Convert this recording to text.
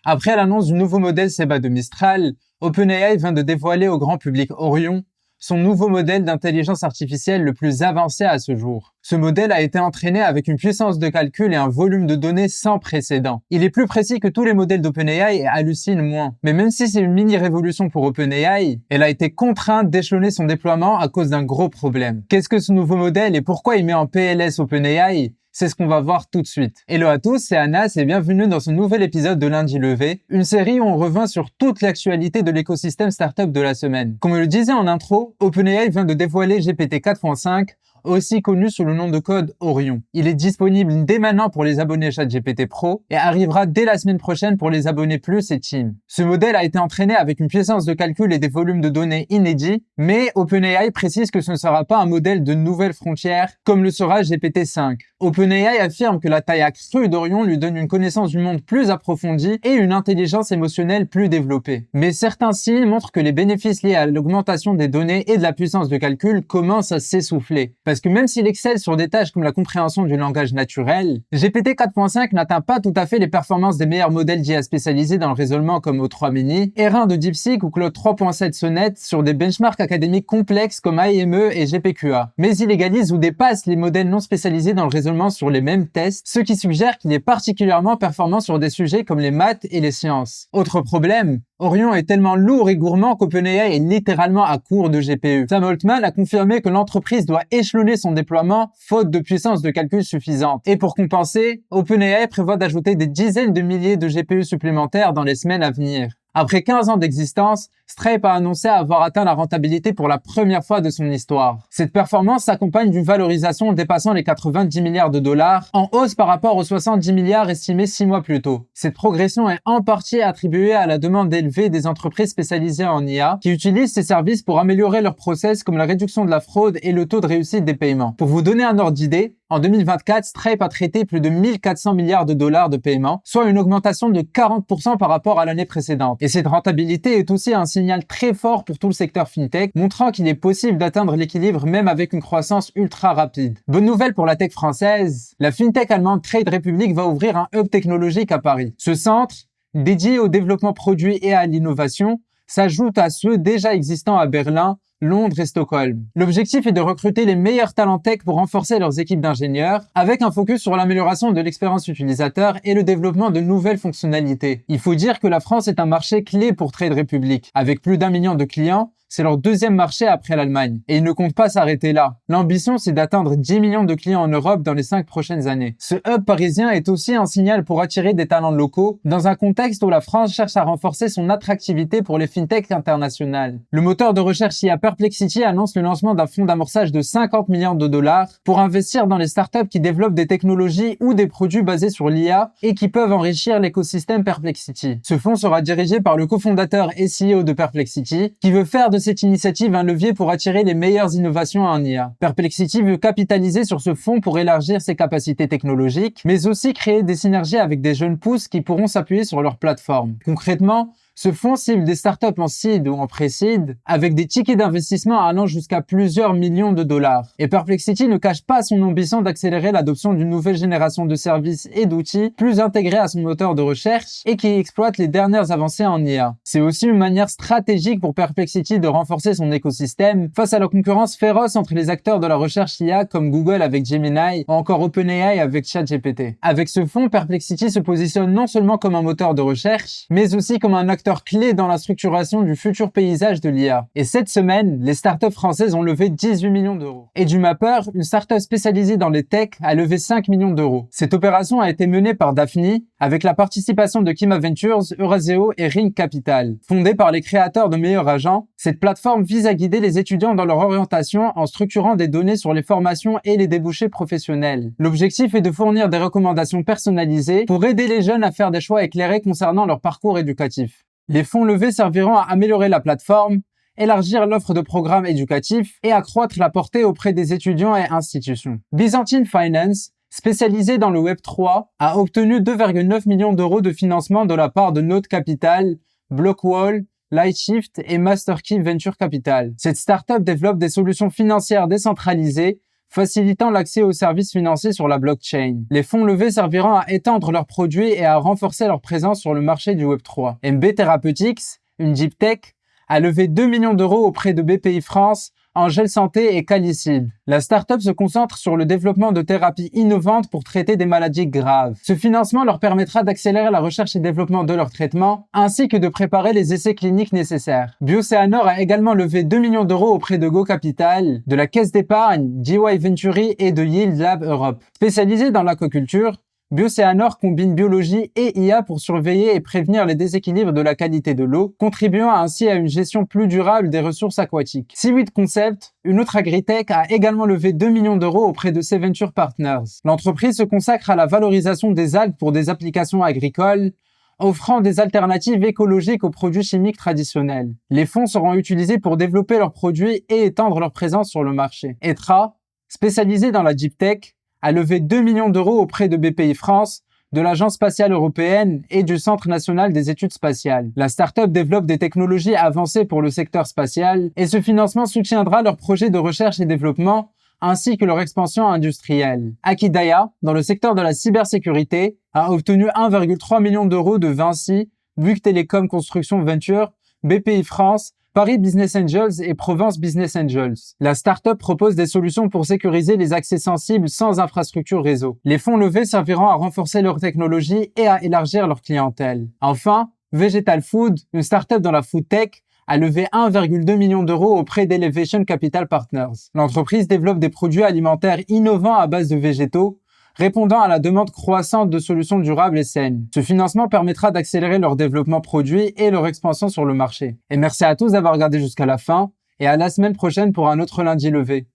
Après l'annonce du nouveau modèle Seba de Mistral, OpenAI vient de dévoiler au grand public Orion, son nouveau modèle d'intelligence artificielle le plus avancé à ce jour. Ce modèle a été entraîné avec une puissance de calcul et un volume de données sans précédent. Il est plus précis que tous les modèles d'OpenAI et hallucine moins. Mais même si c'est une mini-révolution pour OpenAI, elle a été contrainte d'échelonner son déploiement à cause d'un gros problème. Qu'est-ce que ce nouveau modèle et pourquoi il met en PLS OpenAI ? C'est ce qu'on va voir tout de suite. Hello à tous, c'est Anas et bienvenue dans ce nouvel épisode de Lundi Levé, une série où on revient sur toute l'actualité de l'écosystème startup de la semaine. Comme je le disais en intro, OpenAI vient de dévoiler GPT 4.5, aussi connu sous le nom de code Orion. Il est disponible dès maintenant pour les abonnés ChatGPT Pro et arrivera dès la semaine prochaine pour les abonnés Plus et Team. Ce modèle a été entraîné avec une puissance de calcul et des volumes de données inédits, mais OpenAI précise que ce ne sera pas un modèle de nouvelle frontière comme le sera GPT-5. OpenAI affirme que la taille accrue d'Orion lui donne une connaissance du monde plus approfondie et une intelligence émotionnelle plus développée. Mais certains signes montrent que les bénéfices liés à l'augmentation des données et de la puissance de calcul commencent à s'essouffler. Parce que même s'il excelle sur des tâches comme la compréhension du langage naturel, GPT 4.5 n'atteint pas tout à fait les performances des meilleurs modèles d'IA spécialisés dans le raisonnement comme O3 Mini, R1 de DeepSeek ou Claude 3.7 Sonnet sur des benchmarks académiques complexes comme AIME et GPQA. Mais il égalise ou dépasse les modèles non spécialisés dans le raisonnement sur les mêmes tests, ce qui suggère qu'il est particulièrement performant sur des sujets comme les maths et les sciences. Autre problème, Orion est tellement lourd et gourmand qu'OpenAI est littéralement à court de GPU. Sam Altman a confirmé que l'entreprise doit échelonner son déploiement faute de puissance de calcul suffisante. Et pour compenser, OpenAI prévoit d'ajouter des dizaines de milliers de GPU supplémentaires dans les semaines à venir. Après 15 ans d'existence, Stripe a annoncé avoir atteint la rentabilité pour la première fois de son histoire. Cette performance s'accompagne d'une valorisation dépassant les 90 milliards de dollars, en hausse par rapport aux 70 milliards estimés 6 mois plus tôt. Cette progression est en partie attribuée à la demande élevée des entreprises spécialisées en IA, qui utilisent ces services pour améliorer leurs process comme la réduction de la fraude et le taux de réussite des paiements. Pour vous donner un ordre d'idée, en 2024, Stripe a traité plus de 1400 milliards de dollars de paiements, soit une augmentation de 40% par rapport à l'année précédente. Et cette rentabilité est aussi un signal très fort pour tout le secteur fintech, montrant qu'il est possible d'atteindre l'équilibre même avec une croissance ultra rapide. Bonne nouvelle pour la tech française, la fintech allemande Trade Republic va ouvrir un hub technologique à Paris. Ce centre, dédié au développement produit et à l'innovation, s'ajoute à ceux déjà existants à Berlin, Londres et Stockholm. L'objectif est de recruter les meilleurs talents tech pour renforcer leurs équipes d'ingénieurs, avec un focus sur l'amélioration de l'expérience utilisateur et le développement de nouvelles fonctionnalités. Il faut dire que la France est un marché clé pour Trade Republic. Avec plus d'1 million de clients, c'est leur deuxième marché après l'Allemagne. Et ils ne comptent pas s'arrêter là. L'ambition, c'est d'atteindre 10 millions de clients en Europe dans les 5 prochaines années. Ce hub parisien est aussi un signal pour attirer des talents locaux, dans un contexte où la France cherche à renforcer son attractivité pour les fintechs internationales. Le moteur de recherche IA Perplexity annonce le lancement d'un fonds d'amorçage de 50 millions de dollars pour investir dans les startups qui développent des technologies ou des produits basés sur l'IA et qui peuvent enrichir l'écosystème Perplexity. Ce fonds sera dirigé par le cofondateur et CEO de Perplexity, qui veut faire de cette initiative un levier pour attirer les meilleures innovations en IA. Perplexity veut capitaliser sur ce fonds pour élargir ses capacités technologiques, mais aussi créer des synergies avec des jeunes pousses qui pourront s'appuyer sur leur plateforme. Concrètement, ce fonds cible des startups en seed ou en pré-seed avec des tickets d'investissement allant jusqu'à plusieurs millions de dollars. Et Perplexity ne cache pas son ambition d'accélérer l'adoption d'une nouvelle génération de services et d'outils plus intégrés à son moteur de recherche et qui exploitent les dernières avancées en IA. C'est aussi une manière stratégique pour Perplexity de renforcer son écosystème face à la concurrence féroce entre les acteurs de la recherche IA comme Google avec Gemini ou encore OpenAI avec ChatGPT. Avec ce fonds, Perplexity se positionne non seulement comme un moteur de recherche, mais aussi comme un acteur clé dans la structuration du futur paysage de l'IA. Et cette semaine, les startups françaises ont levé 18 millions d'euros. EduMapper, une startup spécialisée dans les techs, a levé 5 millions d'euros. Cette opération a été menée par Daphne, avec la participation de Kima Ventures, Euraseo et Ring Capital. Fondée par les créateurs de Meilleurs Agents, cette plateforme vise à guider les étudiants dans leur orientation en structurant des données sur les formations et les débouchés professionnels. L'objectif est de fournir des recommandations personnalisées pour aider les jeunes à faire des choix éclairés concernant leur parcours éducatif. Les fonds levés serviront à améliorer la plateforme, élargir l'offre de programmes éducatifs et accroître la portée auprès des étudiants et institutions. Byzantine Finance, spécialisée dans le Web3, a obtenu 2,9 millions d'euros de financement de la part de Node Capital, Blockwall, Lightshift et Masterkey Venture Capital. Cette startup développe des solutions financières décentralisées facilitant l'accès aux services financiers sur la blockchain. Les fonds levés serviront à étendre leurs produits et à renforcer leur présence sur le marché du Web3. MB Therapeutics, une deep tech, a levé 2 millions d'euros auprès de BPI France, Angel Santé et Calicide. La start-up se concentre sur le développement de thérapies innovantes pour traiter des maladies graves. Ce financement leur permettra d'accélérer la recherche et développement de leurs traitements, ainsi que de préparer les essais cliniques nécessaires. Bioceanor a également levé 2 millions d'euros auprès de Go Capital, de la Caisse d'épargne, GY Venturi et de Yield Lab Europe. Spécialisé dans l'aquaculture, Bioceanor combine biologie et IA pour surveiller et prévenir les déséquilibres de la qualité de l'eau, contribuant ainsi à une gestion plus durable des ressources aquatiques. Seaweed Concept, une autre agritech, a également levé 2 millions d'euros auprès de Seventure Partners. L'entreprise se consacre à la valorisation des algues pour des applications agricoles, offrant des alternatives écologiques aux produits chimiques traditionnels. Les fonds seront utilisés pour développer leurs produits et étendre leur présence sur le marché. Etra, spécialisé dans la deep tech, a levé 2 millions d'euros auprès de BPI France, de l'Agence spatiale européenne et du Centre national des études spatiales. La start-up développe des technologies avancées pour le secteur spatial et ce financement soutiendra leurs projets de recherche et développement ainsi que leur expansion industrielle. Akidaya, dans le secteur de la cybersécurité, a obtenu 1,3 million d'euros de Vinci, Bouygues Télécom Construction Venture, BPI France, Paris Business Angels et Provence Business Angels. La start-up propose des solutions pour sécuriser les accès sensibles sans infrastructure réseau. Les fonds levés serviront à renforcer leur technologie et à élargir leur clientèle. Enfin, Vegetal Food, une start-up dans la food tech, a levé 1,2 million d'euros auprès d'Elevation Capital Partners. L'entreprise développe des produits alimentaires innovants à base de végétaux, répondant à la demande croissante de solutions durables et saines. Ce financement permettra d'accélérer leur développement produit et leur expansion sur le marché. Et merci à tous d'avoir regardé jusqu'à la fin, et à la semaine prochaine pour un autre lundi levé.